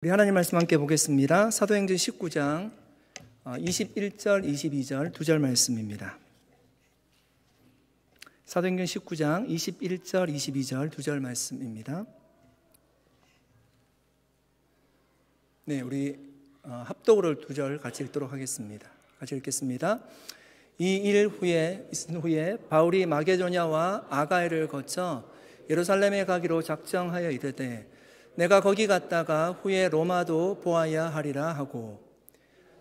우리 하나님 말씀 함께 보겠습니다. 사도행전 19장 21절, 22절 두 절 말씀입니다. 사도행전 19장 21절, 22절 두 절 말씀입니다. 네, 우리 합독으로 두 절 같이 읽도록 하겠습니다. 같이 읽겠습니다. 이 일 후에 바울이 마게도냐와 아가야를 거쳐 예루살렘에 가기로 작정하여 이르되 내가 거기 갔다가 후에 로마도 보아야 하리라 하고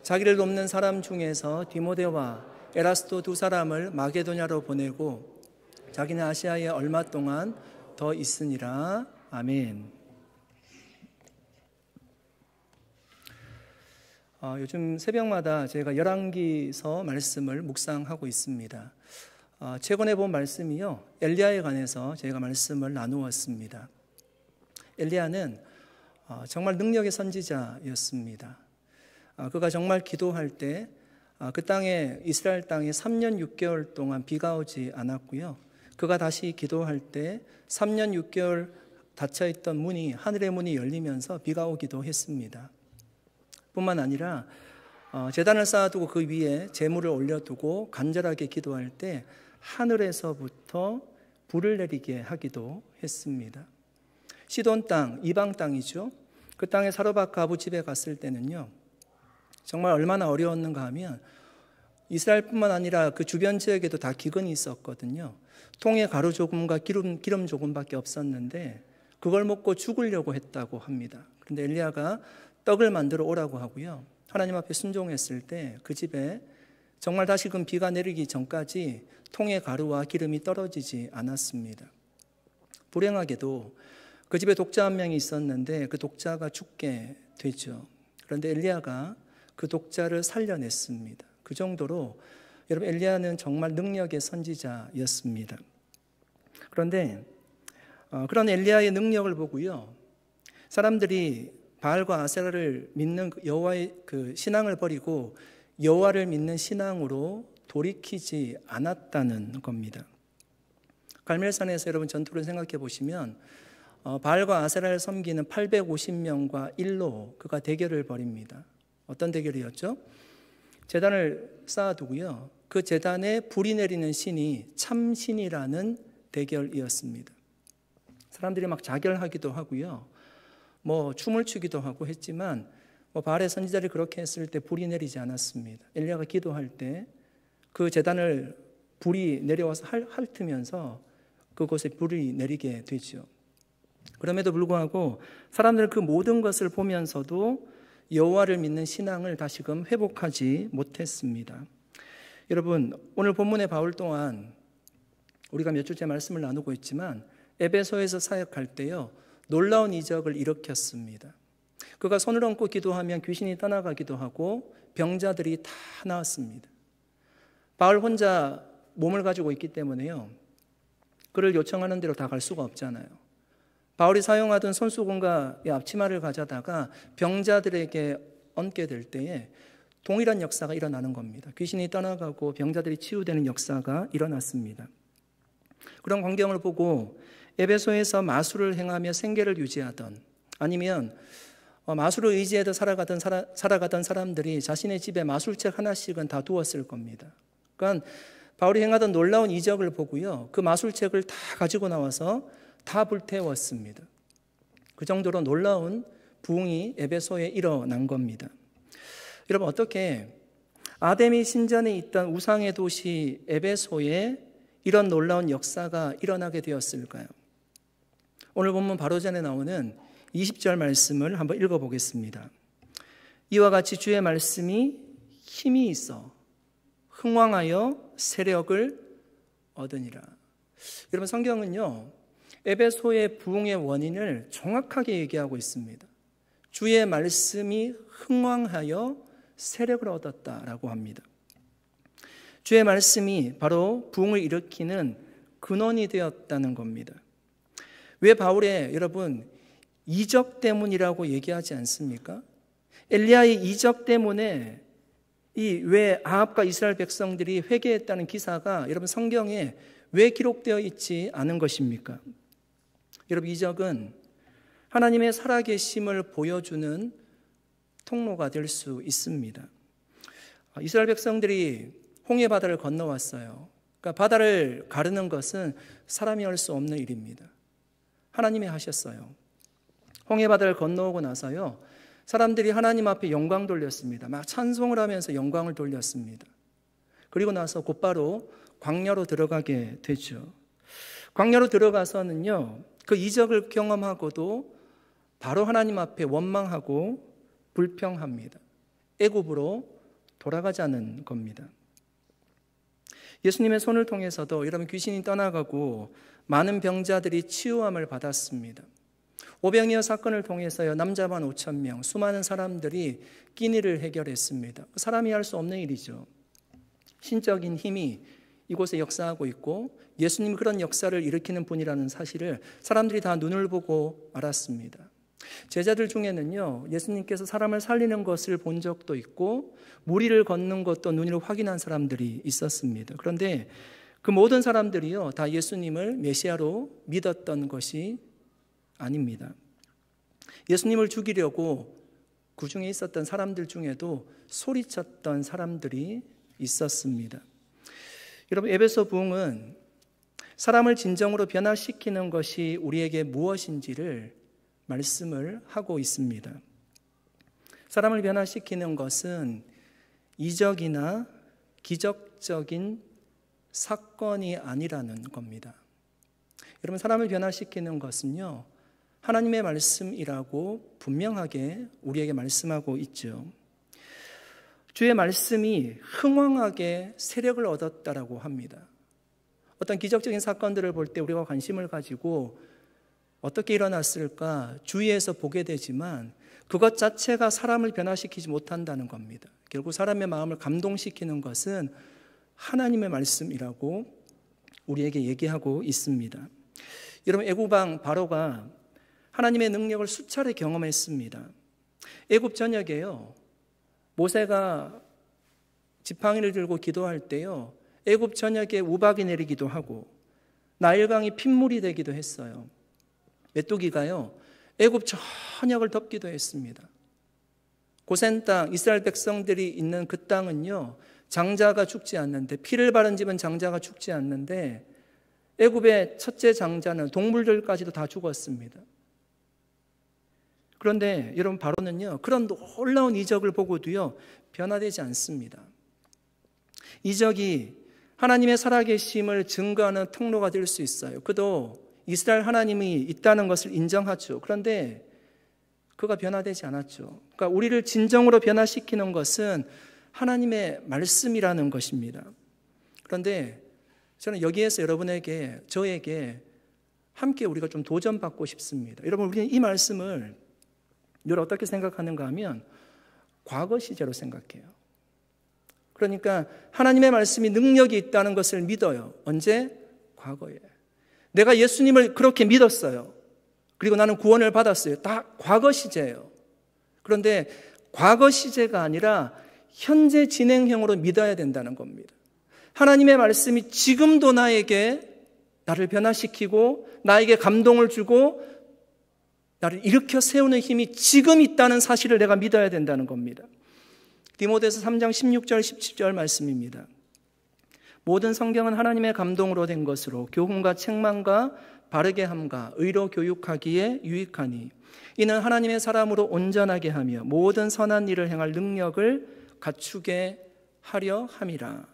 자기를 돕는 사람 중에서 디모데와 에라스도 두 사람을 마게도냐로 보내고 자기는 아시아에 얼마 동안 더 있으니라. 아멘. 요즘 새벽마다 제가 열왕기서 말씀을 묵상하고 있습니다. 최근에 본 말씀이요, 엘리야에 관해서 제가 말씀을 나누었습니다. 엘리야는 정말 능력의 선지자였습니다. 그가 정말 기도할 때 그 땅에, 이스라엘 땅에 3년 6개월 동안 비가 오지 않았고요. 그가 다시 기도할 때 3년 6개월 닫혀있던 문이, 하늘의 문이 열리면서 비가 오기도 했습니다. 뿐만 아니라 제단을 쌓아두고 그 위에 제물을 올려두고 간절하게 기도할 때 하늘에서부터 불을 내리게 하기도 했습니다. 시돈 땅, 이방 땅이죠. 그 땅에 사로바카 아부 집에 갔을 때는요, 정말 얼마나 어려웠는가 하면 이스라엘뿐만 아니라 그 주변 지역에도 다 기근이 있었거든요. 통에 가루 조금과 기름 조금밖에 없었는데 그걸 먹고 죽으려고 했다고 합니다. 그런데 엘리야가 떡을 만들어 오라고 하고요, 하나님 앞에 순종했을 때 그 집에 정말 다시금 비가 내리기 전까지 통에 가루와 기름이 떨어지지 않았습니다. 불행하게도 그 집에 독자 한 명이 있었는데 그 독자가 죽게 되죠. 그런데 엘리야가 그 독자를 살려냈습니다. 그 정도로 여러분, 엘리야는 정말 능력의 선지자였습니다. 그런데 그런 엘리야의 능력을 보고요, 사람들이 바알과 아세라를 믿는 여호와의 그 신앙을 버리고 여호와를 믿는 신앙으로 돌이키지 않았다는 겁니다. 갈멜산에서 여러분 전투를 생각해 보시면 바알과 아세라를 섬기는 850명과 1로 그가 대결을 벌입니다. 어떤 대결이었죠? 제단을 쌓아두고요, 그 제단에 불이 내리는 신이 참신이라는 대결이었습니다. 사람들이 막 자결하기도 하고요, 춤을 추기도 하고 했지만 바알의 선지자를 그렇게 했을 때 불이 내리지 않았습니다. 엘리야가 기도할 때 그 제단을 불이 내려와서 핥으면서 그곳에 불이 내리게 되죠. 그럼에도 불구하고 사람들은 그 모든 것을 보면서도 여호와를 믿는 신앙을 다시금 회복하지 못했습니다. 여러분, 오늘 본문의 바울 또한 우리가 몇 주째 말씀을 나누고 있지만 에베소에서 사역할 때요, 놀라운 이적을 일으켰습니다. 그가 손을 얹고 기도하면 귀신이 떠나가기도 하고 병자들이 다 나았습니다. 바울 혼자 몸을 가지고 있기 때문에요, 그를 요청하는 대로 다 갈 수가 없잖아요. 바울이 사용하던 손수건과 앞치마를 가져다가 병자들에게 얹게 될 때에 동일한 역사가 일어나는 겁니다. 귀신이 떠나가고 병자들이 치유되는 역사가 일어났습니다. 그런 광경을 보고 에베소에서 마술을 행하며 생계를 유지하던, 아니면 마술을 의지해서 살아가던 사람들이 자신의 집에 마술책 하나씩은 다 두었을 겁니다. 그러니까 바울이 행하던 놀라운 이적을 보고요, 그 마술책을 다 가지고 나와서 다 불태웠습니다. 그 정도로 놀라운 부흥이 에베소에 일어난 겁니다. 여러분, 어떻게 아데미 신전에 있던 우상의 도시 에베소에 이런 놀라운 역사가 일어나게 되었을까요? 오늘 본문 바로 전에 나오는 20절 말씀을 한번 읽어보겠습니다. 이와 같이 주의 말씀이 힘이 있어 흥왕하여 세력을 얻으니라. 여러분, 성경은요, 에베소의 부흥의 원인을 정확하게 얘기하고 있습니다. 주의 말씀이 흥왕하여 세력을 얻었다라고 합니다. 주의 말씀이 바로 부흥을 일으키는 근원이 되었다는 겁니다. 왜 바울의 여러분 이적 때문이라고 얘기하지 않습니까? 엘리야의 이적 때문에 왜 아합과 이스라엘 백성들이 회개했다는 기사가 여러분 성경에 왜 기록되어 있지 않은 것입니까? 여러분, 이적은 하나님의 살아계심을 보여주는 통로가 될 수 있습니다. 이스라엘 백성들이 홍해 바다를 건너왔어요. 그러니까 바다를 가르는 것은 사람이 할 수 없는 일입니다. 하나님이 하셨어요. 홍해 바다를 건너오고 나서요, 사람들이 하나님 앞에 영광 돌렸습니다. 막 찬송을 하면서 영광을 돌렸습니다. 그리고 나서 곧바로 광야로 들어가게 되죠. 광야로 들어가서는요, 그 이적을 경험하고도 바로 하나님 앞에 원망하고 불평합니다. 애굽으로 돌아가자는 겁니다. 예수님의 손을 통해서도 여러분, 귀신이 떠나가고 많은 병자들이 치유함을 받았습니다. 오병이어 사건을 통해서요, 남자만 5,000명, 수많은 사람들이 끼니를 해결했습니다. 사람이 할 수 없는 일이죠. 신적인 힘이 이곳에 역사하고 있고 예수님이 그런 역사를 일으키는 분이라는 사실을 사람들이 다 눈을 보고 알았습니다. 제자들 중에는요, 예수님께서 사람을 살리는 것을 본 적도 있고 물 위를 걷는 것도 눈으로 확인한 사람들이 있었습니다. 그런데 그 모든 사람들이요, 다 예수님을 메시아로 믿었던 것이 아닙니다. 예수님을 죽이려고 그 중에 있었던 사람들 중에도 소리쳤던 사람들이 있었습니다. 여러분, 에베소 부흥은 사람을 진정으로 변화시키는 것이 우리에게 무엇인지를 말씀을 하고 있습니다. 사람을 변화시키는 것은 이적이나 기적적인 사건이 아니라는 겁니다. 여러분, 사람을 변화시키는 것은요, 하나님의 말씀이라고 분명하게 우리에게 말씀하고 있죠. 주의 말씀이 흥왕하게 세력을 얻었다라고 합니다. 어떤 기적적인 사건들을 볼 때 우리가 관심을 가지고 어떻게 일어났을까 주위에서 보게 되지만 그것 자체가 사람을 변화시키지 못한다는 겁니다. 결국 사람의 마음을 감동시키는 것은 하나님의 말씀이라고 우리에게 얘기하고 있습니다. 여러분, 애굽왕 바로가 하나님의 능력을 수차례 경험했습니다. 애굽 전역에요, 모세가 지팡이를 들고 기도할 때요, 애굽 전역에 우박이 내리기도 하고 나일강이 핏물이 되기도 했어요. 메뚜기가요, 애굽 전역을 덮기도 했습니다. 고센 땅, 이스라엘 백성들이 있는 그 땅은요, 장자가 죽지 않는데, 피를 바른 집은 장자가 죽지 않는데 애굽의 첫째 장자는 동물들까지도 다 죽었습니다. 그런데 여러분, 바로는요, 그런 놀라운 이적을 보고도요, 변화되지 않습니다. 이적이 하나님의 살아계심을 증거하는 통로가 될 수 있어요. 그도 이스라엘 하나님이 있다는 것을 인정하죠. 그런데 그가 변화되지 않았죠. 그러니까 우리를 진정으로 변화시키는 것은 하나님의 말씀이라는 것입니다. 그런데 저는 여기에서 여러분에게, 저에게 함께 우리가 좀 도전받고 싶습니다. 여러분, 우리는 이 말씀을 늘 어떻게 생각하는가 하면 과거 시제로 생각해요. 그러니까 하나님의 말씀이 능력이 있다는 것을 믿어요. 언제? 과거에. 내가 예수님을 그렇게 믿었어요. 그리고 나는 구원을 받았어요. 다 과거 시제예요. 그런데 과거 시제가 아니라 현재 진행형으로 믿어야 된다는 겁니다. 하나님의 말씀이 지금도 나를 변화시키고 나에게 감동을 주고 나를 일으켜 세우는 힘이 지금 있다는 사실을 내가 믿어야 된다는 겁니다. 디모데서 3장 16절 17절 말씀입니다. 모든 성경은 하나님의 감동으로 된 것으로 교훈과 책망과 바르게 함과 의로 교육하기에 유익하니 이는 하나님의 사람으로 온전하게 하며 모든 선한 일을 행할 능력을 갖추게 하려 함이라.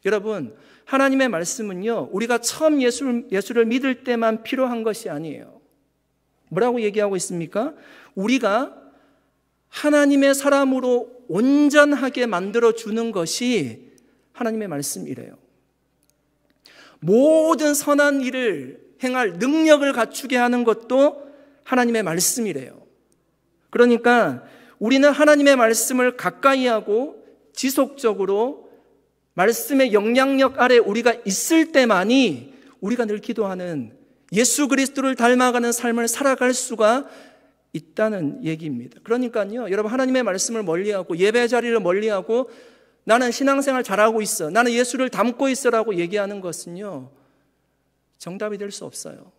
여러분, 하나님의 말씀은요, 우리가 처음 예수를 믿을 때만 필요한 것이 아니에요. 뭐라고 얘기하고 있습니까? 우리가 하나님의 사람으로 온전하게 만들어주는 것이 하나님의 말씀이래요. 모든 선한 일을 행할 능력을 갖추게 하는 것도 하나님의 말씀이래요. 그러니까 우리는 하나님의 말씀을 가까이 하고 지속적으로 말씀의 영향력 아래 우리가 있을 때만이 우리가 늘 기도하는 예수 그리스도를 닮아가는 삶을 살아갈 수가 있다는 얘기입니다. 그러니까요, 여러분, 하나님의 말씀을 멀리하고 예배 자리를 멀리하고 나는 신앙생활 잘하고 있어, 나는 예수를 닮고 있어라고 얘기하는 것은요, 정답이 될 수 없어요.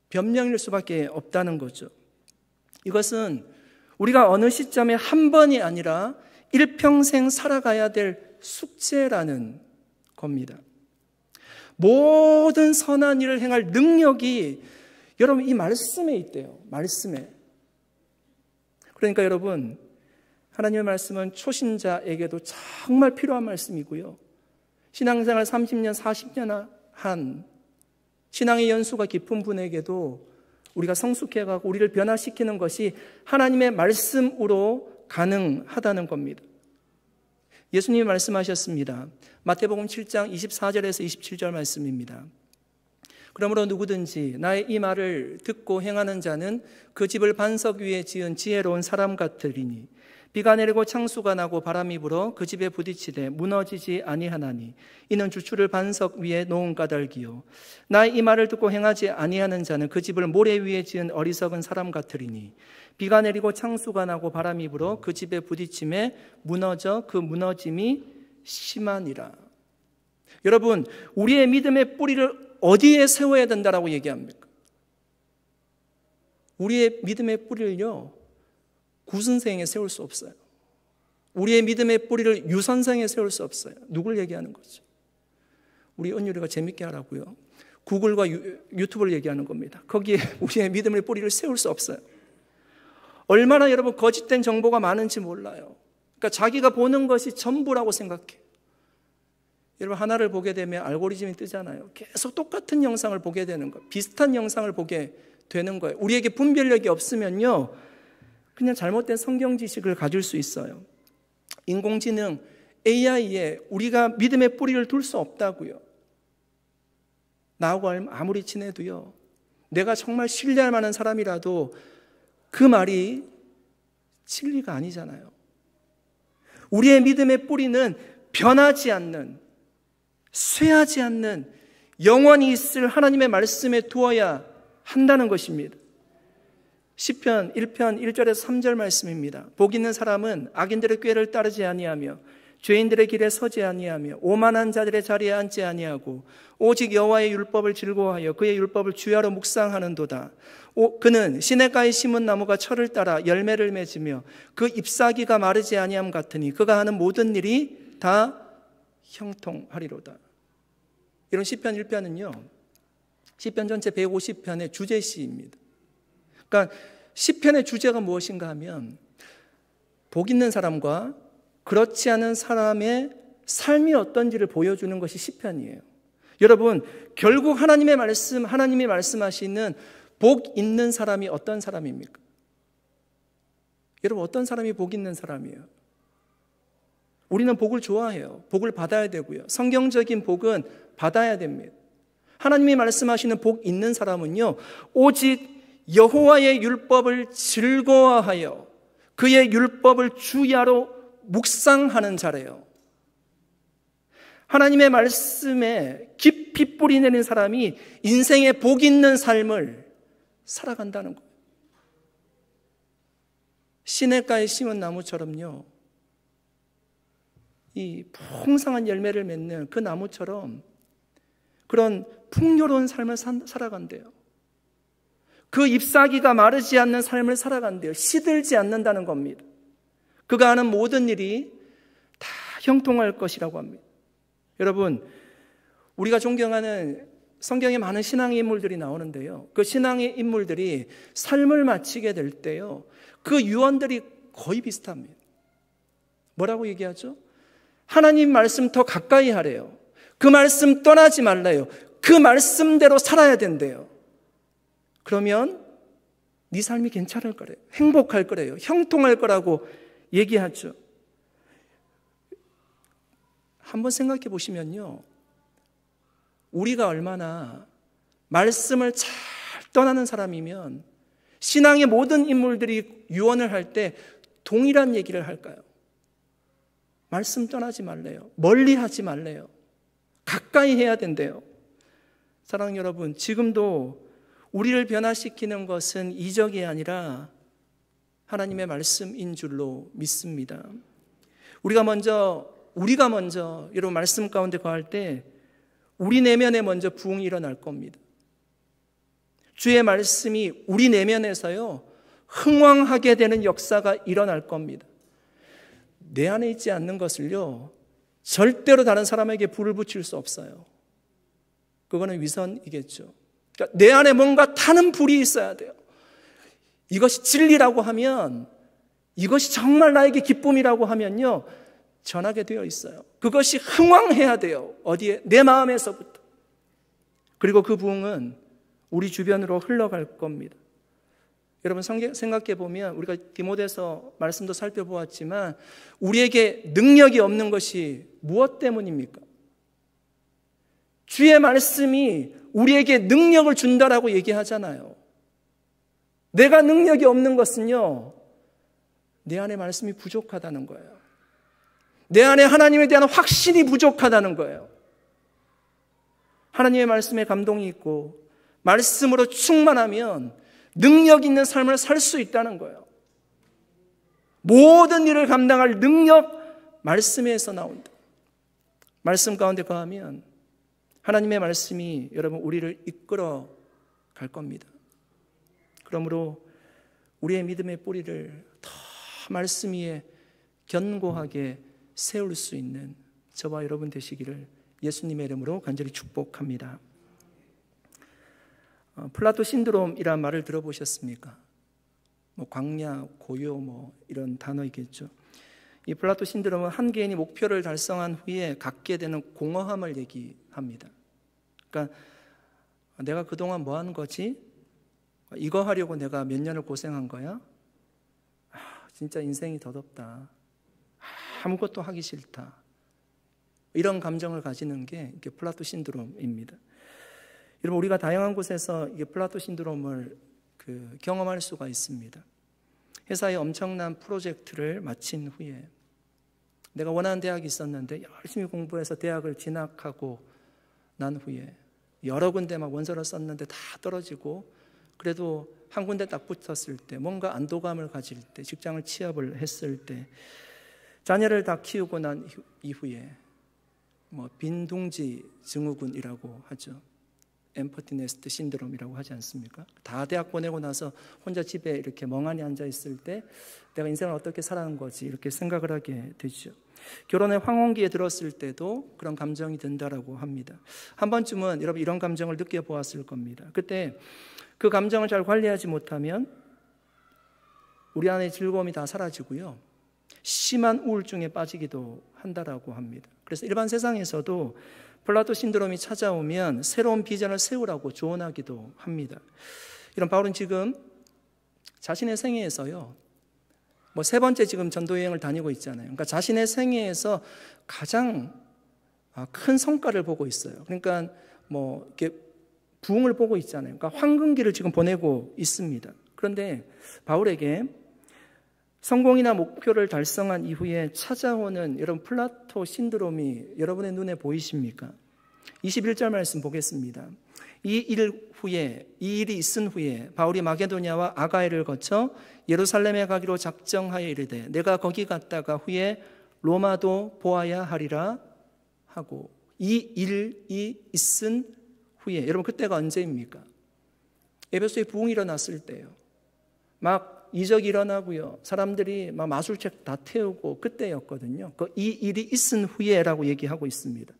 변명일 수밖에 없다는 거죠. 이것은 우리가 어느 시점에 한 번이 아니라 일평생 살아가야 될 숙제라는 겁니다. 모든 선한 일을 행할 능력이 여러분 이 말씀에 있대요. 말씀에. 그러니까 여러분, 하나님의 말씀은 초신자에게도 정말 필요한 말씀이고요. 신앙생활 30년, 40년 한 신앙의 연수가 깊은 분에게도 우리가 성숙해가고 우리를 변화시키는 것이 하나님의 말씀으로 가능하다는 겁니다. 예수님이 말씀하셨습니다. 마태복음 7장 24절에서 27절 말씀입니다. 그러므로 누구든지 나의 이 말을 듣고 행하는 자는 그 집을 반석 위에 지은 지혜로운 사람 같으리니 비가 내리고 창수가 나고 바람이 불어 그 집에 부딪히되 무너지지 아니하나니 이는 주추를 반석 위에 놓은 까닭이요 나의 이 말을 듣고 행하지 아니하는 자는 그 집을 모래 위에 지은 어리석은 사람 같으리니 비가 내리고 창수가 나고 바람이 불어 그 집에 부딪힘에 무너져 그 무너짐이 심하니라. 여러분, 우리의 믿음의 뿌리를 어디에 세워야 된다라고 얘기합니까? 우리의 믿음의 뿌리를요, 구선생에 세울 수 없어요. 우리의 믿음의 뿌리를 유선생에 세울 수 없어요. 누굴 얘기하는 거죠? 우리 은율이가 재밌게 하라고요. 구글과 유튜브를 얘기하는 겁니다. 거기에 우리의 믿음의 뿌리를 세울 수 없어요. 얼마나 여러분 거짓된 정보가 많은지 몰라요. 그러니까 자기가 보는 것이 전부라고 생각해요. 여러분 하나를 보게 되면 알고리즘이 뜨잖아요. 계속 똑같은 영상을 보게 되는 거예요. 비슷한 영상을 보게 되는 거예요. 우리에게 분별력이 없으면요, 그냥 잘못된 성경 지식을 가질 수 있어요. 인공지능, AI에 우리가 믿음의 뿌리를 둘 수 없다고요. 나하고 아무리 친해도요, 내가 정말 신뢰할 만한 사람이라도 그 말이 진리가 아니잖아요. 우리의 믿음의 뿌리는 변하지 않는, 쇠하지 않는 영원히 있을 하나님의 말씀에 두어야 한다는 것입니다. 시편 1편 1절에서 3절 말씀입니다. 복 있는 사람은 악인들의 꾀를 따르지 아니하며 죄인들의 길에 서지 아니하며 오만한 자들의 자리에 앉지 아니하고 오직 여호와의 율법을 즐거워하여 그의 율법을 주야로 묵상하는도다. 그는 시냇가에 심은 나무가 철을 따라 열매를 맺으며 그 잎사귀가 마르지 아니함 같으니 그가 하는 모든 일이 다 형통하리로다. 이런 시편 1편은요, 시편 전체 150편의 주제시입니다. 그러니까 시편의 주제가 무엇인가 하면 복 있는 사람과 그렇지 않은 사람의 삶이 어떤지를 보여주는 것이 시편이에요. 여러분, 결국 하나님이 말씀하시는 복 있는 사람이 어떤 사람입니까? 여러분, 어떤 사람이 복 있는 사람이에요? 우리는 복을 좋아해요. 복을 받아야 되고요. 성경적인 복은 받아야 됩니다. 하나님이 말씀하시는 복 있는 사람은요, 오직 여호와의 율법을 즐거워하여 그의 율법을 주야로 묵상하는 자래요. 하나님의 말씀에 깊이 뿌리 내린 사람이 인생의 복 있는 삶을 살아간다는 거예요. 시냇가에 심은 나무처럼요, 이 풍성한 열매를 맺는 그 나무처럼 그런 풍요로운 삶을 살아간대요. 그 잎사귀가 마르지 않는 삶을 살아간대요. 시들지 않는다는 겁니다. 그가 하는 모든 일이 다 형통할 것이라고 합니다. 여러분, 우리가 존경하는 성경에 많은 신앙의 인물들이 나오는데요, 그 신앙의 인물들이 삶을 마치게 될 때요, 그 유언들이 거의 비슷합니다. 뭐라고 얘기하죠? 하나님 말씀 더 가까이 하래요. 그 말씀 떠나지 말래요. 그 말씀대로 살아야 된대요. 그러면 네 삶이 괜찮을 거래요. 행복할 거래요. 형통할 거라고 얘기하죠. 한번 생각해 보시면요, 우리가 얼마나 말씀을 잘 떠나는 사람이면 신앙의 모든 인물들이 유언을 할 때 동일한 얘기를 할까요? 말씀 떠나지 말래요. 멀리 하지 말래요. 가까이 해야 된대요. 사랑하는 여러분, 지금도 우리를 변화시키는 것은 이적이 아니라 하나님의 말씀인 줄로 믿습니다. 우리가 먼저 여러분 말씀 가운데 거할 때 우리 내면에 먼저 부흥이 일어날 겁니다. 주의 말씀이 우리 내면에서요, 흥왕하게 되는 역사가 일어날 겁니다. 내 안에 있지 않는 것을요, 절대로 다른 사람에게 불을 붙일 수 없어요. 그거는 위선이겠죠. 그러니까 내 안에 뭔가 타는 불이 있어야 돼요. 이것이 진리라고 하면, 이것이 정말 나에게 기쁨이라고 하면요, 전하게 되어 있어요. 그것이 흥왕해야 돼요. 어디에? 내 마음에서부터. 그리고 그 부흥은 우리 주변으로 흘러갈 겁니다. 여러분 생각해 보면 우리가 디모데서 말씀도 살펴보았지만 우리에게 능력이 없는 것이 무엇 때문입니까? 주의 말씀이 우리에게 능력을 준다라고 얘기하잖아요. 내가 능력이 없는 것은요, 내 안에 말씀이 부족하다는 거예요. 내 안에 하나님에 대한 확신이 부족하다는 거예요. 하나님의 말씀에 감동이 있고 말씀으로 충만하면 능력 있는 삶을 살 수 있다는 거예요. 모든 일을 감당할 능력, 말씀에서 나온다. 말씀 가운데 거하면 하나님의 말씀이 여러분 우리를 이끌어 갈 겁니다. 그러므로 우리의 믿음의 뿌리를 더 말씀 위에 견고하게 세울 수 있는 저와 여러분 되시기를 예수님의 이름으로 간절히 축복합니다. 플라토 신드롬이란 말을 들어보셨습니까? 광야, 고요 이런 단어이겠죠. 이 플라토 신드롬은 한 개인이 목표를 달성한 후에 갖게 되는 공허함을 얘기합니다. 그러니까 내가 그동안 뭐 하는 거지? 이거 하려고 내가 몇 년을 고생한 거야? 진짜 인생이 더덥다. 아무것도 하기 싫다. 이런 감정을 가지는 게 플라토 신드롬입니다. 여러분, 우리가 다양한 곳에서 이 플라토 신드롬을 경험할 수가 있습니다. 회사의 엄청난 프로젝트를 마친 후에 내가 원하는 대학이 있었는데 열심히 공부해서 대학을 진학하고 난 후에 여러 군데 막 원서를 썼는데 다 떨어지고 그래도 한 군데 딱 붙었을 때 뭔가 안도감을 가질 때 직장을 취업을 했을 때 자녀를 다 키우고 난 이후에 빈둥지 증후군이라고 하죠. 엠퍼티 네스트 신드롬이라고 하지 않습니까? 다 대학 보내고 나서 혼자 집에 이렇게 멍하니 앉아 있을 때 내가 인생을 어떻게 살아가는 거지 이렇게 생각을 하게 되죠. 결혼의 황혼기에 들었을 때도 그런 감정이 든다라고 합니다. 한 번쯤은 여러분 이런 감정을 느껴보았을 겁니다. 그때 그 감정을 잘 관리하지 못하면 우리 안의 즐거움이 다 사라지고요, 심한 우울증에 빠지기도 한다라고 합니다. 그래서 일반 세상에서도 플라토 신드롬이 찾아오면 새로운 비전을 세우라고 조언하기도 합니다. 이런 바울은 지금 자신의 생애에서요, 3번째 지금 전도 여행을 다니고 있잖아요. 그러니까 자신의 생애에서 가장 큰 성과를 보고 있어요. 그러니까 이렇게 부흥을 보고 있잖아요. 그러니까 황금기를 지금 보내고 있습니다. 그런데 바울에게 성공이나 목표를 달성한 이후에 찾아오는 여러분 플라토 신드롬이 여러분의 눈에 보이십니까? 21절 말씀 보겠습니다. 이 일이 있은 후에 바울이 마게도냐와 아가야를 거쳐 예루살렘에 가기로 작정하여 이르되 내가 거기 갔다가 후에 로마도 보아야 하리라 하고, 이 일이 있은 후에, 여러분 그때가 언제입니까? 에베소에 부흥이 일어났을 때요. 막 이적이 일어나고요, 사람들이 막 마술책 다 태우고 그때였거든요. 이 일이 있은 후에라고 얘기하고 있습니다.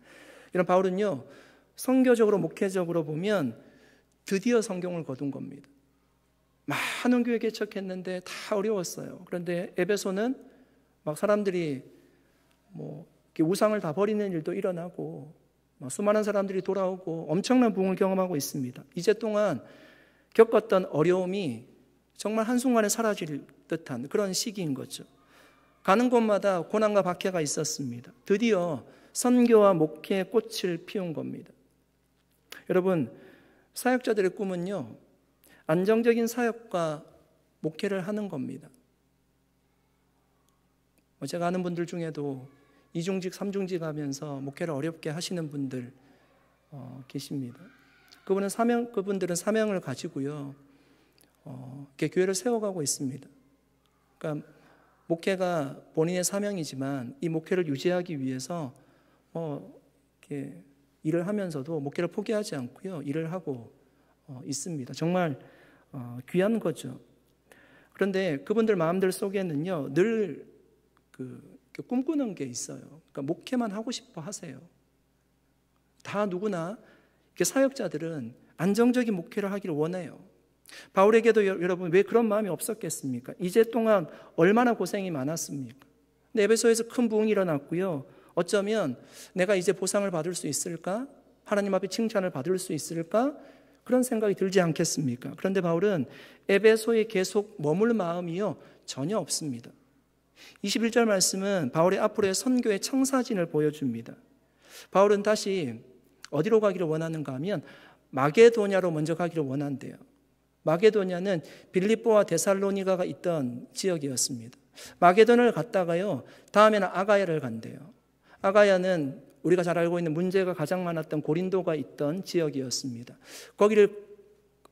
이런 바울은요, 선교적으로 목회적으로 보면 드디어 성경을 거둔 겁니다. 많은 교회 개척했는데 다 어려웠어요. 그런데 에베소는 막 사람들이 우상을 다 버리는 일도 일어나고 수많은 사람들이 돌아오고 엄청난 부흥을 경험하고 있습니다. 이제 동안 겪었던 어려움이 정말 한순간에 사라질 듯한 그런 시기인 거죠. 가는 곳마다 고난과 박해가 있었습니다. 드디어 선교와 목회의 꽃을 피운 겁니다. 여러분, 사역자들의 꿈은요, 안정적인 사역과 목회를 하는 겁니다. 제가 아는 분들 중에도 2중직, 3중직 하면서 목회를 어렵게 하시는 분들 계십니다. 그분들은 사명을 가지고요, 이렇게 교회를 세워가고 있습니다. 그러니까 목회가 본인의 사명이지만 이 목회를 유지하기 위해서 이렇게 일을 하면서도 목회를 포기하지 않고요, 일을 하고 있습니다. 정말 귀한 거죠. 그런데 그분들 마음들 속에는요, 늘 꿈꾸는 게 있어요. 그러니까 목회만 하고 싶어 하세요. 다 누구나 사역자들은 안정적인 목회를 하기를 원해요. 바울에게도 여러분 왜 그런 마음이 없었겠습니까? 이제 동안 얼마나 고생이 많았습니까? 근데 에베소에서 큰 부흥이 일어났고요. 어쩌면 내가 이제 보상을 받을 수 있을까? 하나님 앞에 칭찬을 받을 수 있을까? 그런 생각이 들지 않겠습니까? 그런데 바울은 에베소에 계속 머물 마음이요, 전혀 없습니다. 21절 말씀은 바울의 앞으로의 선교의 청사진을 보여줍니다. 바울은 다시 어디로 가기를 원하는가 하면 마게도냐로 먼저 가기를 원한대요. 마게도냐는 빌립보와 데살로니가가 있던 지역이었습니다. 마게도냐를 갔다가요, 다음에는 아가야를 간대요. 아가야는 우리가 잘 알고 있는 문제가 가장 많았던 고린도가 있던 지역이었습니다. 거기를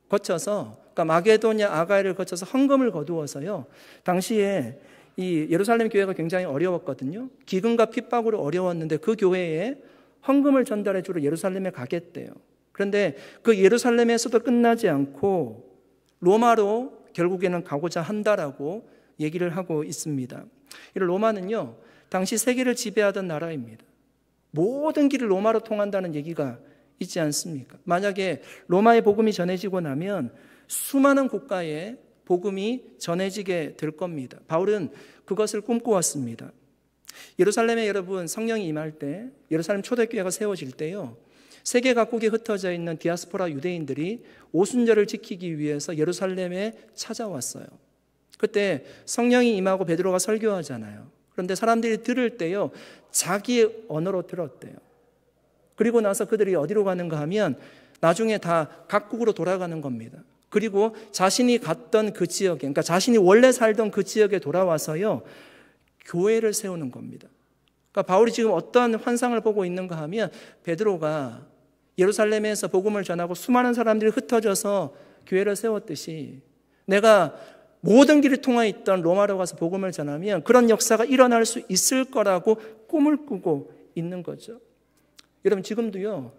거쳐서, 그러니까 마게도냐 아가야를 거쳐서 헌금을 거두어서요, 당시에 이 예루살렘 교회가 굉장히 어려웠거든요. 기근과 핍박으로 어려웠는데 그 교회에 헌금을 전달해 주러 예루살렘에 가겠대요. 그런데 그 예루살렘에서도 끝나지 않고 로마로 결국에는 가고자 한다라고 얘기를 하고 있습니다. 이 로마는요, 당시 세계를 지배하던 나라입니다. 모든 길을 로마로 통한다는 얘기가 있지 않습니까? 만약에 로마의 복음이 전해지고 나면 수많은 국가에 복음이 전해지게 될 겁니다. 바울은 그것을 꿈꾸었습니다. 예루살렘에 여러분 성령이 임할 때, 예루살렘 초대교회가 세워질 때요, 세계 각국에 흩어져 있는 디아스포라 유대인들이 오순절을 지키기 위해서 예루살렘에 찾아왔어요. 그때 성령이 임하고 베드로가 설교하잖아요. 그런데 사람들이 들을 때요, 자기의 언어로 들었대요. 그리고 나서 그들이 어디로 가는가 하면 나중에 다 각국으로 돌아가는 겁니다. 그리고 자신이 갔던 그 지역에, 그러니까 자신이 원래 살던 그 지역에 돌아와서요, 교회를 세우는 겁니다. 그러니까 바울이 지금 어떤 환상을 보고 있는가 하면 베드로가 예루살렘에서 복음을 전하고 수많은 사람들이 흩어져서 교회를 세웠듯이 내가 모든 길을 통해 있던 로마로 가서 복음을 전하면 그런 역사가 일어날 수 있을 거라고 꿈을 꾸고 있는 거죠. 여러분 지금도요,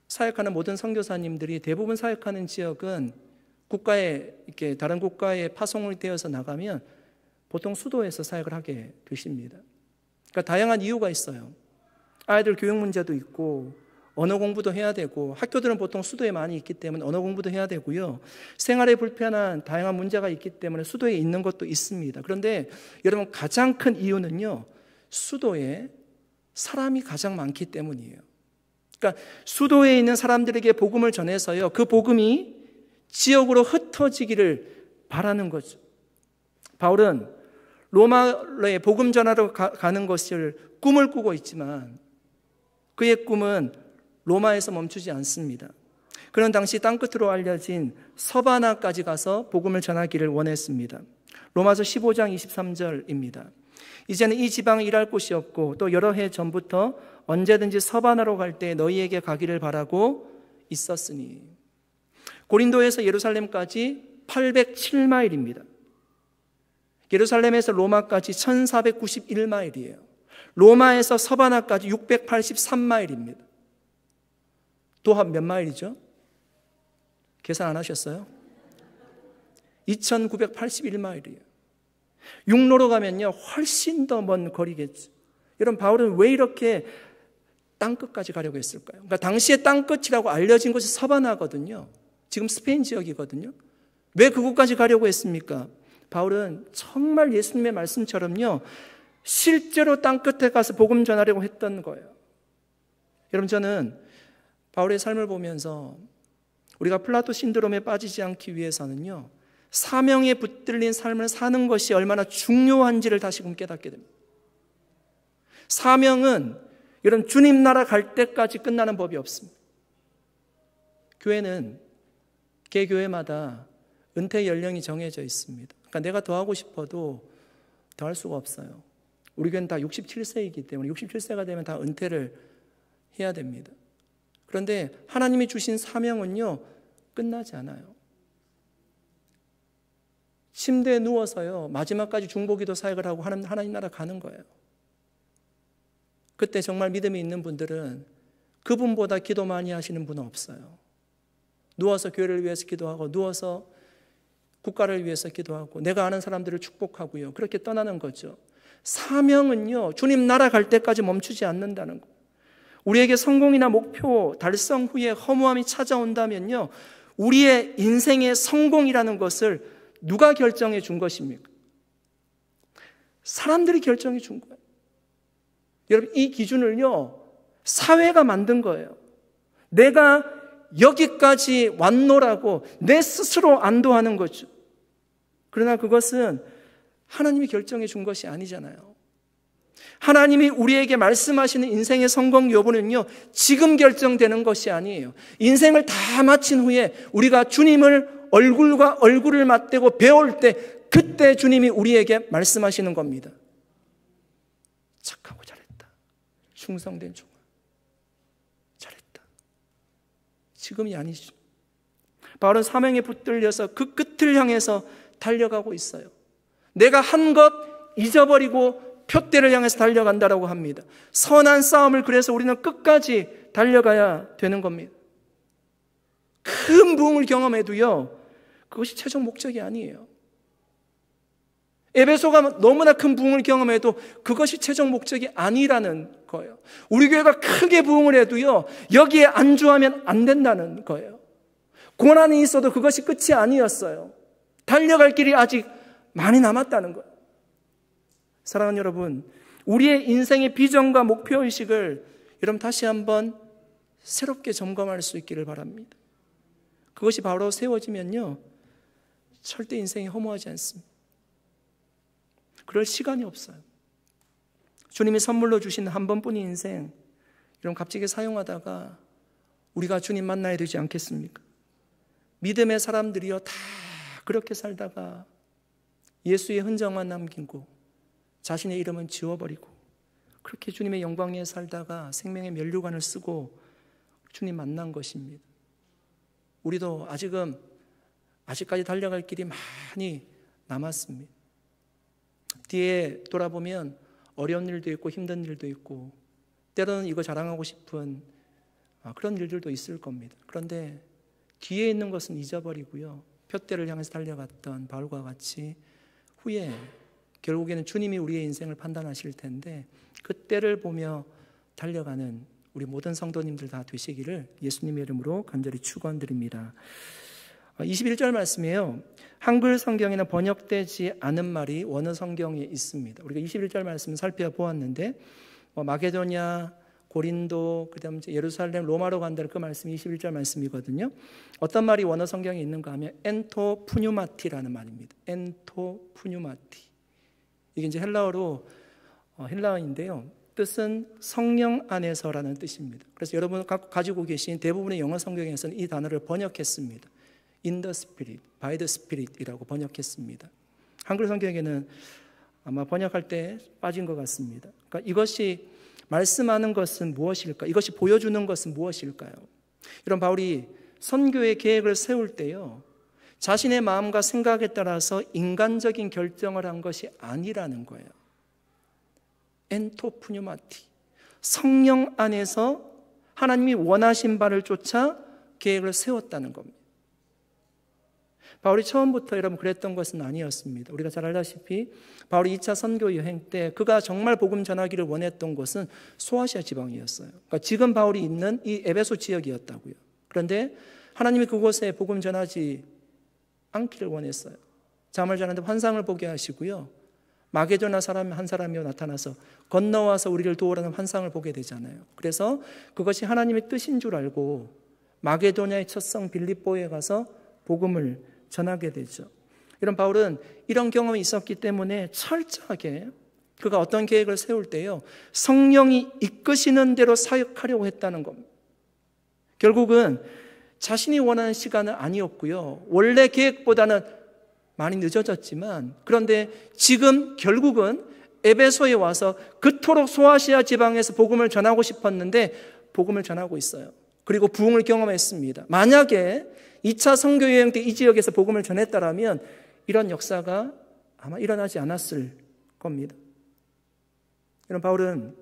사역하는 모든 선교사님들이 대부분 사역하는 지역은 국가에 이렇게 다른 국가에 파송이 되어서 나가면 보통 수도에서 사역을 하게 되십니다. 그러니까 다양한 이유가 있어요. 아이들 교육 문제도 있고 언어 공부도 해야 되고, 학교들은 보통 수도에 많이 있기 때문에 언어 공부도 해야 되고요, 생활에 불편한 다양한 문제가 있기 때문에 수도에 있는 것도 있습니다. 그런데 여러분 가장 큰 이유는요, 수도에 사람이 가장 많기 때문이에요. 그러니까 수도에 있는 사람들에게 복음을 전해서요, 그 복음이 지역으로 흩어지기를 바라는 거죠. 바울은 로마에 복음 전하러 가는 것을 꿈을 꾸고 있지만 그의 꿈은 로마에서 멈추지 않습니다. 그는 당시 땅끝으로 알려진 서바나까지 가서 복음을 전하기를 원했습니다. 로마서 15장 23절입니다. 이제는 이 지방에 일할 곳이 없고 또 여러 해 전부터 언제든지 서바나로 갈 때 너희에게 가기를 바라고 있었으니. 고린도에서 예루살렘까지 807마일입니다. 예루살렘에서 로마까지 1491마일이에요. 로마에서 서바나까지 683마일입니다. 도합 몇 마일이죠? 계산 안 하셨어요? 2981마일이에요. 육로로 가면요, 훨씬 더 먼 거리겠죠. 여러분, 바울은 왜 이렇게 땅끝까지 가려고 했을까요? 그러니까 당시에 땅끝이라고 알려진 곳이 서바나거든요. 지금 스페인 지역이거든요. 왜 그곳까지 가려고 했습니까? 바울은 정말 예수님의 말씀처럼요, 실제로 땅끝에 가서 복음 전하려고 했던 거예요. 여러분, 저는 바울의 삶을 보면서 우리가 플라토 신드롬에 빠지지 않기 위해서는요, 사명에 붙들린 삶을 사는 것이 얼마나 중요한지를 다시금 깨닫게 됩니다. 사명은 여러분 주님 나라 갈 때까지 끝나는 법이 없습니다. 교회는 개교회마다 은퇴 연령이 정해져 있습니다. 그러니까 내가 더 하고 싶어도 더 할 수가 없어요. 우리 교회는 다 67세이기 때문에 67세가 되면 다 은퇴를 해야 됩니다. 그런데 하나님이 주신 사명은요, 끝나지 않아요. 침대에 누워서요, 마지막까지 중보기도 사역을 하고 하나님 나라 가는 거예요. 그때 정말 믿음이 있는 분들은 그분보다 기도 많이 하시는 분은 없어요. 누워서 교회를 위해서 기도하고 누워서 국가를 위해서 기도하고 내가 아는 사람들을 축복하고요. 그렇게 떠나는 거죠. 사명은요, 주님 나라 갈 때까지 멈추지 않는다는 거. 우리에게 성공이나 목표 달성 후에 허무함이 찾아온다면요, 우리의 인생의 성공이라는 것을 누가 결정해 준 것입니까? 사람들이 결정해 준 거예요. 여러분, 이 기준을요, 사회가 만든 거예요. 내가 여기까지 왔노라고 내 스스로 안도하는 거죠. 그러나 그것은 하나님이 결정해 준 것이 아니잖아요. 하나님이 우리에게 말씀하시는 인생의 성공 여부는요, 지금 결정되는 것이 아니에요. 인생을 다 마친 후에 우리가 주님을 얼굴과 얼굴을 맞대고 배울 때, 그때 주님이 우리에게 말씀하시는 겁니다. 착하고 잘했다. 충성된 종아. 잘했다. 지금이 아니죠. 바울은 사명에 붙들려서 그 끝을 향해서 달려가고 있어요. 내가 한 것 잊어버리고 표대를 향해서 달려간다라고 합니다. 선한 싸움을 그래서 우리는 끝까지 달려가야 되는 겁니다. 큰 부흥을 경험해도요, 그것이 최종 목적이 아니에요. 에베소가 너무나 큰 부흥을 경험해도 그것이 최종 목적이 아니라는 거예요. 우리 교회가 크게 부흥을 해도요, 여기에 안주하면 안 된다는 거예요. 고난이 있어도 그것이 끝이 아니었어요. 달려갈 길이 아직 많이 남았다는 거예요. 사랑하는 여러분, 우리의 인생의 비전과 목표의식을 여러분 다시 한번 새롭게 점검할 수 있기를 바랍니다. 그것이 바로 세워지면요, 절대 인생이 허무하지 않습니다. 그럴 시간이 없어요. 주님이 선물로 주신 한 번뿐인 인생, 이런 값지게 사용하다가 우리가 주님 만나야 되지 않겠습니까? 믿음의 사람들이요, 다 그렇게 살다가 예수의 흔적만 남기고 자신의 이름은 지워버리고 그렇게 주님의 영광 위에 살다가 생명의 면류관을 쓰고 주님 만난 것입니다. 우리도 아직까지 달려갈 길이 많이 남았습니다. 뒤에 돌아보면 어려운 일도 있고 힘든 일도 있고 때로는 이거 자랑하고 싶은 그런 일들도 있을 겁니다. 그런데 뒤에 있는 것은 잊어버리고요, 표대를 향해서 달려갔던 바울과 같이 후에 결국에는 주님이 우리의 인생을 판단하실 텐데 그때를 보며 달려가는 우리 모든 성도님들 다 되시기를 예수님의 이름으로 간절히 축원드립니다. 21절 말씀이에요. 한글 성경에는 번역되지 않은 말이 원어 성경에 있습니다. 우리가 21절 말씀 살펴보았는데 마게도냐, 고린도, 그다음 예루살렘, 로마로 간다는 그 말씀이 21절 말씀이거든요. 어떤 말이 원어 성경에 있는가 하면 엔토 푸뉴마티라는 말입니다. 엔토 푸뉴마티. 이게 이제 헬라어로 헬라어인데요. 뜻은 성령 안에서라는 뜻입니다. 그래서 여러분 가지고 계신 대부분의 영어 성경에서는 이 단어를 번역했습니다. In the Spirit, by the Spirit이라고 번역했습니다. 한글 성경에는 아마 번역할 때 빠진 것 같습니다. 그러니까 이것이 말씀하는 것은 무엇일까? 이것이 보여주는 것은 무엇일까요? 이런 바울이 선교의 계획을 세울 때요, 자신의 마음과 생각에 따라서 인간적인 결정을 한 것이 아니라는 거예요. 엔토푸뉴마티, 성령 안에서 하나님이 원하신 바를 쫓아 계획을 세웠다는 겁니다. 바울이 처음부터 여러분 그랬던 것은 아니었습니다. 우리가 잘 알다시피 바울이 2차 선교 여행 때 그가 정말 복음 전하기를 원했던 곳은 소아시아 지방이었어요. 그러니까 지금 바울이 있는 이 에베소 지역이었다고요. 그런데 하나님이 그곳에 복음 전하지 않기를 원했어요. 잠을 자는데 환상을 보게 하시고요, 마게도나 사람 한 사람이 나타나서 건너와서 우리를 도우라는 환상을 보게 되잖아요. 그래서 그것이 하나님의 뜻인 줄 알고 마게도냐의 첫 성 빌립보에 가서 복음을 전하게 되죠. 이런 바울은 이런 경험이 있었기 때문에 철저하게 그가 어떤 계획을 세울 때요, 성령이 이끄시는 대로 사역하려고 했다는 겁니다. 결국은 자신이 원하는 시간은 아니었고요, 원래 계획보다는 많이 늦어졌지만, 그런데 지금 결국은 에베소에 와서 그토록 소아시아 지방에서 복음을 전하고 싶었는데 복음을 전하고 있어요. 그리고 부흥을 경험했습니다. 만약에 2차 선교 여행 때 이 지역에서 복음을 전했다라면 이런 역사가 아마 일어나지 않았을 겁니다. 이런 바울은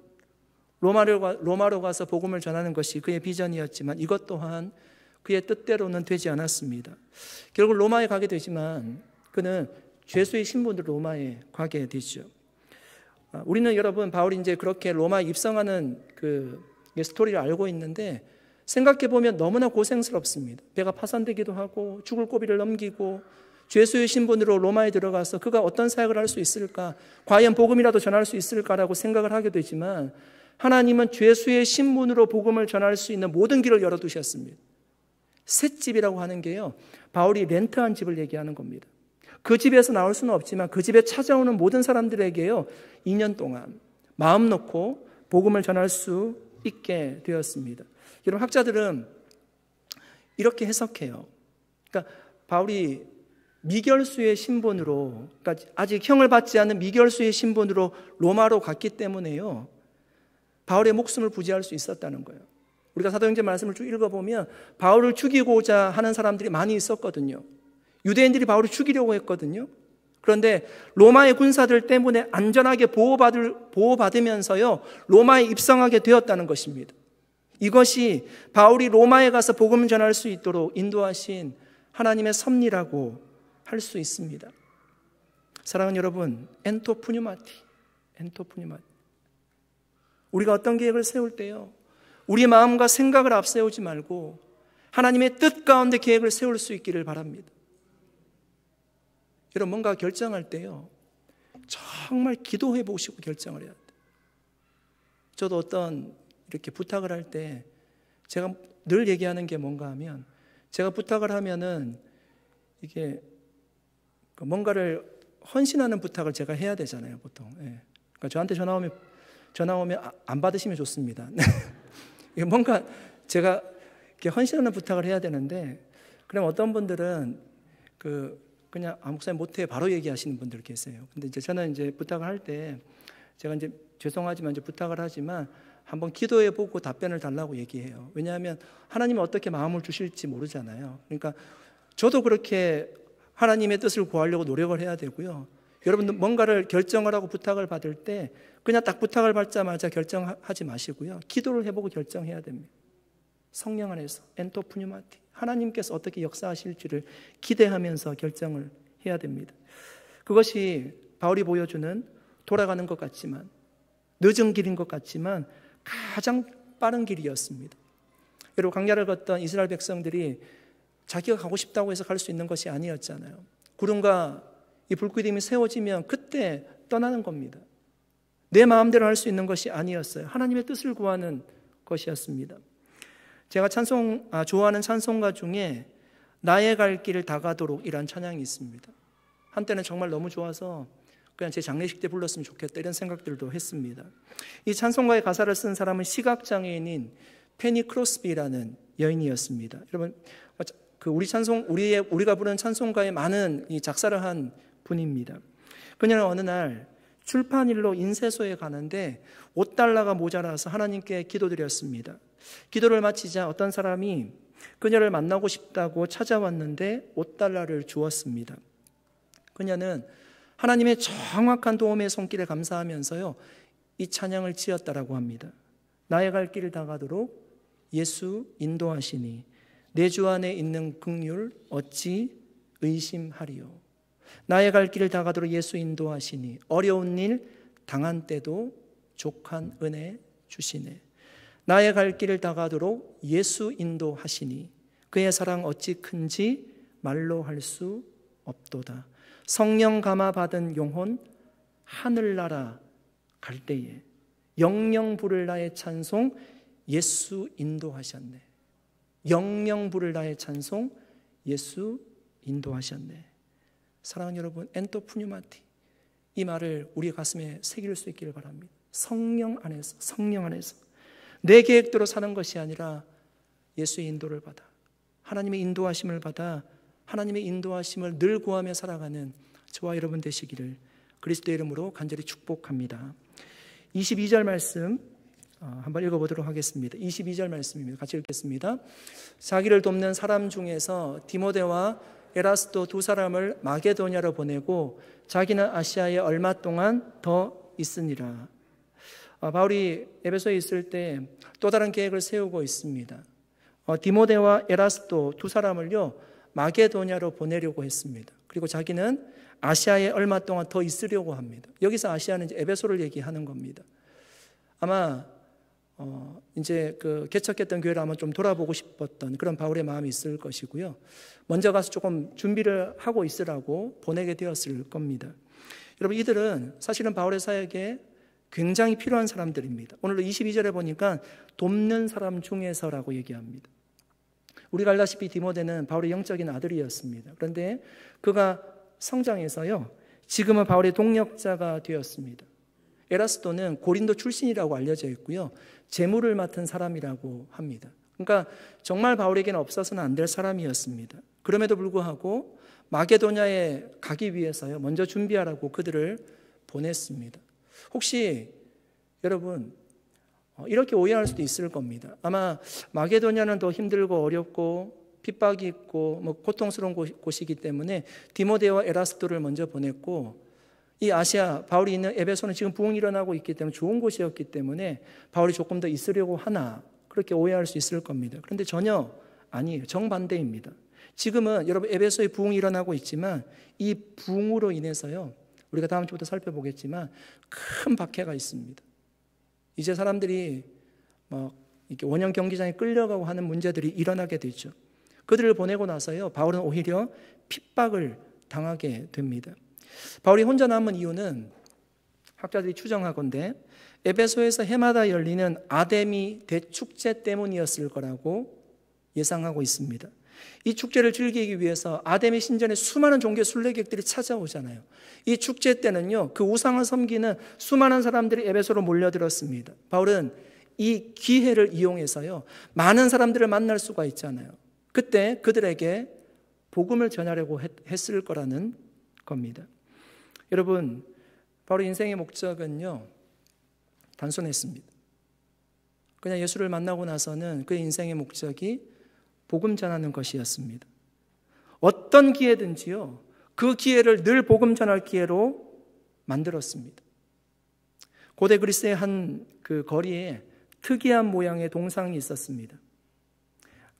로마로 가서 복음을 전하는 것이 그의 비전이었지만 이것 또한 그의 뜻대로는 되지 않았습니다. 결국 로마에 가게 되지만 그는 죄수의 신분으로 로마에 가게 되죠. 우리는 여러분 바울이 이제 그렇게 로마에 입성하는 그 스토리를 알고 있는데 생각해 보면 너무나 고생스럽습니다. 배가 파산되기도 하고 죽을 고비를 넘기고 죄수의 신분으로 로마에 들어가서 그가 어떤 사역을 할 수 있을까? 과연 복음이라도 전할 수 있을까라고 생각을 하게 되지만 하나님은 죄수의 신분으로 복음을 전할 수 있는 모든 길을 열어두셨습니다. 셋집이라고 하는 게요, 바울이 렌트한 집을 얘기하는 겁니다. 그 집에서 나올 수는 없지만 그 집에 찾아오는 모든 사람들에게요 2년 동안 마음 놓고 복음을 전할 수 있게 되었습니다. 여러분, 학자들은 이렇게 해석해요. 그러니까 바울이 미결수의 신분으로, 그러니까 아직 형을 받지 않은 미결수의 신분으로 로마로 갔기 때문에요 바울의 목숨을 부지할 수 있었다는 거예요. 우리가 사도행전 말씀을 쭉 읽어보면 바울을 죽이고자 하는 사람들이 많이 있었거든요. 유대인들이 바울을 죽이려고 했거든요. 그런데 로마의 군사들 때문에 안전하게 보호받으면서요 로마에 입성하게 되었다는 것입니다. 이것이 바울이 로마에 가서 복음을 전할 수 있도록 인도하신 하나님의 섭리라고 할 수 있습니다. 사랑하는 여러분, 엔토 푸뉴마티. 우리가 어떤 계획을 세울 때요 우리 마음과 생각을 앞세우지 말고 하나님의 뜻 가운데 계획을 세울 수 있기를 바랍니다. 여러분, 뭔가 결정할 때요 정말 기도해 보시고 결정을 해야 돼요. 저도 어떤 이렇게 부탁을 할 때 제가 늘 얘기하는 게 뭔가 하면, 제가 부탁을 하면은 이게 뭔가를 헌신하는 부탁을 제가 해야 되잖아요, 보통. 그러니까 저한테 전화 오면 안 받으시면 좋습니다. 뭔가 제가 이렇게 헌신하는 부탁을 해야 되는데, 그럼 어떤 분들은 그냥 목사님 못해 바로 얘기하시는 분들 계세요. 근데 이제 저는 이제 부탁을 할 때 제가 이제 죄송하지만 이제 부탁을 하지만 한번 기도해 보고 답변을 달라고 얘기해요. 왜냐하면 하나님이 어떻게 마음을 주실지 모르잖아요. 그러니까 저도 그렇게 하나님의 뜻을 구하려고 노력을 해야 되고요. 여러분들 뭔가를 결정을 하고 부탁을 받을 때 그냥 딱 부탁을 받자마자 결정하지 마시고요. 기도를 해보고 결정해야 됩니다. 성령 안에서 엔토 푸뉴마티, 하나님께서 어떻게 역사하실지를 기대하면서 결정을 해야 됩니다. 그것이 바울이 보여주는 돌아가는 것 같지만, 늦은 길인 것 같지만 가장 빠른 길이었습니다. 여러분, 광야를 걷던 이스라엘 백성들이 자기가 가고 싶다고 해서 갈 수 있는 것이 아니었잖아요. 구름과 이 불기둥이 세워지면 그때 떠나는 겁니다. 내 마음대로 할 수 있는 것이 아니었어요. 하나님의 뜻을 구하는 것이었습니다. 제가 좋아하는 찬송가 중에 나의 갈 길 다가도록 이란 찬양이 있습니다. 한때는 정말 너무 좋아서 그냥 제 장례식 때 불렀으면 좋겠다 이런 생각들도 했습니다. 이 찬송가의 가사를 쓴 사람은 시각장애인인 페니 크로스비라는 여인이었습니다. 여러분, 우리가 부르는 찬송가에 많은 이 작사를 한 분입니다. 그녀는 어느 날 출판일로 인쇄소에 가는데 $5가 모자라서 하나님께 기도드렸습니다. 기도를 마치자 어떤 사람이 그녀를 만나고 싶다고 찾아왔는데 $5를 주었습니다. 그녀는 하나님의 정확한 도움의 손길에 감사하면서요 이 찬양을 지었다라고 합니다. 나의 갈 길을 다가도록 예수 인도하시니 내 주 안에 있는 긍휼 어찌 의심하리요. 나의 갈 길을 다가도록 예수 인도하시니 어려운 일 당한 때도 족한 은혜 주시네. 나의 갈 길을 다가도록 예수 인도하시니 그의 사랑 어찌 큰지 말로 할 수 없도다. 성령 감화 받은 영혼 하늘나라 갈 때에 영영 부를 나의 찬송 예수 인도하셨네. 영영 부를 나의 찬송 예수 인도하셨네. 사랑하는 여러분, 엔토 푸뉴마티, 이 말을 우리 가슴에 새길 수 있기를 바랍니다. 성령 안에서 내 계획대로 사는 것이 아니라 예수의 인도를 받아, 하나님의 인도하심을 받아 하나님의 인도하심을 늘 구하며 살아가는 저와 여러분 되시기를 그리스도의 이름으로 간절히 축복합니다. 22절 말씀 한번 읽어보도록 하겠습니다. 22절 말씀입니다. 같이 읽겠습니다. 자기를 돕는 사람 중에서 디모데와 에라스도 두 사람을 마게도냐로 보내고 자기는 아시아에 얼마 동안 더 있으니라. 바울이 에베소에 있을 때 또 다른 계획을 세우고 있습니다. 디모데와 에라스도 두 사람을요 마게도냐로 보내려고 했습니다. 그리고 자기는 아시아에 얼마 동안 더 있으려고 합니다. 여기서 아시아는 이제 에베소를 얘기하는 겁니다. 아마 이제 그 개척했던 교회를 한번 좀 돌아보고 싶었던 그런 바울의 마음이 있을 것이고요. 먼저 가서 조금 준비를 하고 있으라고 보내게 되었을 겁니다. 여러분, 이들은 사실은 바울의 사역에 굉장히 필요한 사람들입니다. 오늘 22절에 보니까 돕는 사람 중에서라고 얘기합니다. 우리가 알다시피 디모데는 바울의 영적인 아들이었습니다. 그런데 그가 성장해서요, 지금은 바울의 동력자가 되었습니다. 에라스도는 고린도 출신이라고 알려져 있고요, 재물을 맡은 사람이라고 합니다. 그러니까 정말 바울에게는 없어서는 안 될 사람이었습니다. 그럼에도 불구하고 마게도냐에 가기 위해서요, 먼저 준비하라고 그들을 보냈습니다. 혹시 여러분 이렇게 오해할 수도 있을 겁니다. 아마 마게도냐는 더 힘들고 어렵고 핍박이 있고 고통스러운 곳이기 때문에 디모데와 에라스도를 먼저 보냈고, 이 아시아 바울이 있는 에베소는 지금 부흥이 일어나고 있기 때문에 좋은 곳이었기 때문에 바울이 조금 더 있으려고 하나, 그렇게 오해할 수 있을 겁니다. 그런데 전혀 아니에요. 정반대입니다. 지금은 여러분 에베소에 부흥이 일어나고 있지만 이 부흥으로 인해서요, 우리가 다음 주부터 살펴보겠지만 큰 박해가 있습니다. 이제 사람들이 이렇게 원형 경기장에 끌려가고 하는 문제들이 일어나게 되죠. 그들을 보내고 나서요, 바울은 오히려 핍박을 당하게 됩니다. 바울이 혼자 남은 이유는 학자들이 추정하건대 에베소에서 해마다 열리는 아데미 대축제 때문이었을 거라고 예상하고 있습니다. 이 축제를 즐기기 위해서 아데미 신전에 수많은 종교 순례객들이 찾아오잖아요. 이 축제 때는요, 그 우상을 섬기는 수많은 사람들이 에베소로 몰려들었습니다. 바울은 이 기회를 이용해서요, 많은 사람들을 만날 수가 있잖아요. 그때 그들에게 복음을 전하려고 했을 거라는 겁니다. 여러분, 바울의 인생의 목적은요, 단순했습니다. 그냥 예수를 만나고 나서는 그의 인생의 목적이 복음 전하는 것이었습니다. 어떤 기회든지요, 그 기회를 늘 복음 전할 기회로 만들었습니다. 고대 그리스의 한 그 거리에 특이한 모양의 동상이 있었습니다.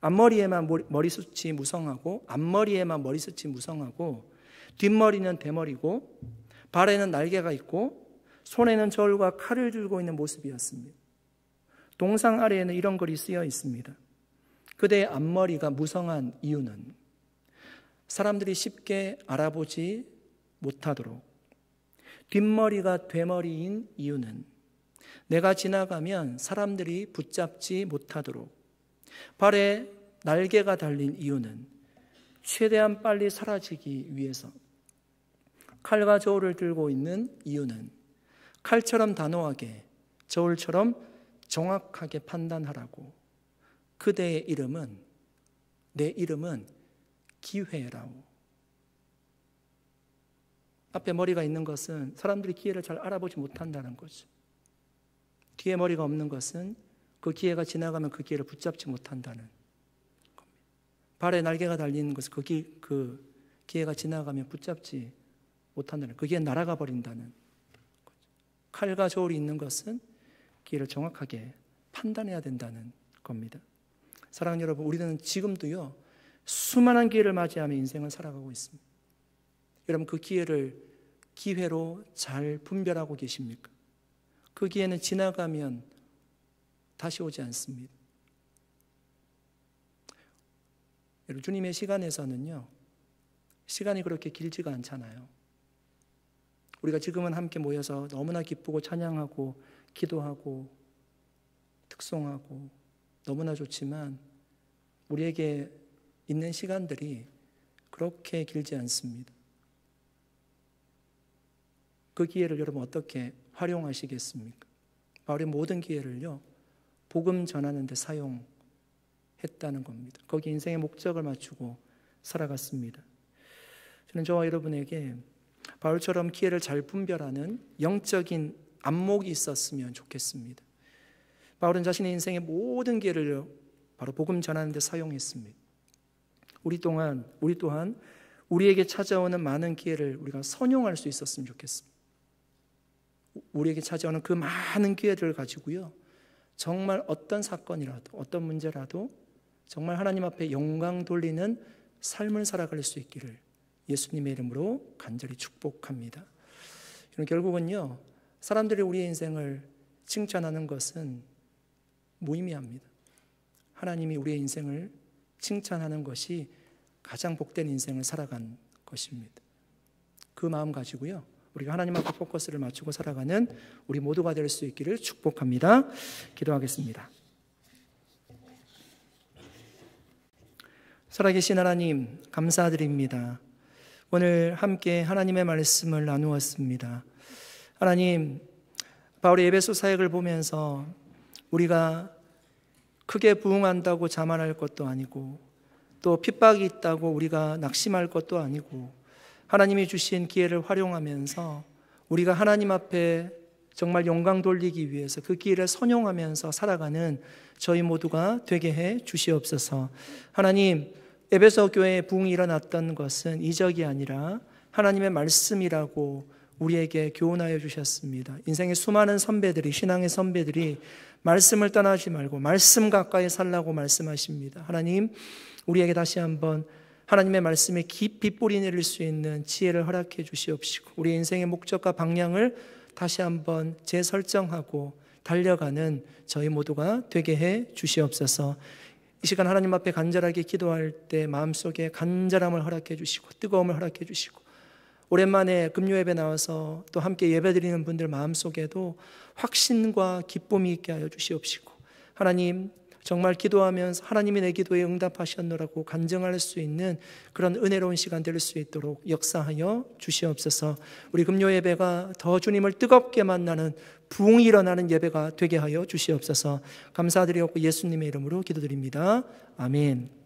앞머리에만 머리숱이 무성하고, 앞머리에만 머리숱이 무성하고, 뒷머리는 대머리고, 발에는 날개가 있고, 손에는 저울과 칼을 들고 있는 모습이었습니다. 동상 아래에는 이런 글이 쓰여 있습니다. 그대의 앞머리가 무성한 이유는 사람들이 쉽게 알아보지 못하도록, 뒷머리가 되머리인 이유는 내가 지나가면 사람들이 붙잡지 못하도록, 발에 날개가 달린 이유는 최대한 빨리 사라지기 위해서, 칼과 저울을 들고 있는 이유는 칼처럼 단호하게, 저울처럼 정확하게 판단하라고. 그대의 이름은, 내 이름은 기회라고. 앞에 머리가 있는 것은 사람들이 기회를 잘 알아보지 못한다는 거죠. 뒤에 머리가 없는 것은 그 기회가 지나가면 그 기회를 붙잡지 못한다는 겁니다. 발에 날개가 달리는 것은 그 기회가 지나가면 붙잡지 못한다는, 그 기회는 날아가 버린다는 거죠. 칼과 저울이 있는 것은 기회를 정확하게 판단해야 된다는 겁니다. 사랑하는 여러분, 우리는 지금도요, 수많은 기회를 맞이하며 인생을 살아가고 있습니다. 여러분, 그 기회를 기회로 잘 분별하고 계십니까? 그 기회는 지나가면 다시 오지 않습니다. 여러분, 주님의 시간에서는요, 시간이 그렇게 길지가 않잖아요. 우리가 지금은 함께 모여서 너무나 기쁘고 찬양하고 기도하고 특송하고 너무나 좋지만 우리에게 있는 시간들이 그렇게 길지 않습니다. 그 기회를 여러분 어떻게 활용하시겠습니까? 바울의 모든 기회를요, 복음 전하는 데 사용했다는 겁니다. 거기 인생의 목적을 맞추고 살아갔습니다. 저는 저와 여러분에게 바울처럼 기회를 잘 분별하는 영적인 안목이 있었으면 좋겠습니다. 바울은 자신의 인생의 모든 기회를 바로 복음 전하는 데 사용했습니다. 우리 또한 우리에게 찾아오는 많은 기회를 우리가 선용할 수 있었으면 좋겠습니다. 우리에게 찾아오는 그 많은 기회들을 가지고요, 정말 어떤 사건이라도, 어떤 문제라도 정말 하나님 앞에 영광 돌리는 삶을 살아갈 수 있기를 예수님의 이름으로 간절히 축복합니다. 결국은요, 사람들이 우리의 인생을 칭찬하는 것은 무의미합니다. 하나님이 우리의 인생을 칭찬하는 것이 가장 복된 인생을 살아간 것입니다. 그 마음 가지고요, 우리가 하나님 앞에 포커스를 맞추고 살아가는 우리 모두가 될 수 있기를 축복합니다. 기도하겠습니다. 살아계신 하나님, 감사드립니다. 오늘 함께 하나님의 말씀을 나누었습니다. 하나님, 바울의 에베소 사역을 보면서 우리가 크게 부흥한다고 자만할 것도 아니고, 또 핍박이 있다고 우리가 낙심할 것도 아니고, 하나님이 주신 기회를 활용하면서 우리가 하나님 앞에 정말 영광 돌리기 위해서 그 기회를 선용하면서 살아가는 저희 모두가 되게 해 주시옵소서. 하나님, 에베소 교회에 부흥이 일어났던 것은 이적이 아니라 하나님의 말씀이라고 우리에게 교훈하여 주셨습니다. 인생의 수많은 선배들이, 신앙의 선배들이 말씀을 떠나지 말고 말씀 가까이 살라고 말씀하십니다. 하나님, 우리에게 다시 한번 하나님의 말씀에 깊이 뿌리 내릴 수 있는 지혜를 허락해 주시옵시고, 우리 인생의 목적과 방향을 다시 한번 재설정하고 달려가는 저희 모두가 되게 해 주시옵소서. 이 시간 하나님 앞에 간절하게 기도할 때 마음속에 간절함을 허락해 주시고 뜨거움을 허락해 주시고, 오랜만에 금요 예배 나와서 또 함께 예배드리는 분들 마음속에도 확신과 기쁨이 있게 하여 주시옵시고, 하나님 정말 기도하면서 하나님이 내 기도에 응답하셨노라고 간증할 수 있는 그런 은혜로운 시간 될 수 있도록 역사하여 주시옵소서. 우리 금요 예배가 더 주님을 뜨겁게 만나는 부흥이 일어나는 예배가 되게 하여 주시옵소서. 감사드리옵고 예수님의 이름으로 기도드립니다. 아멘.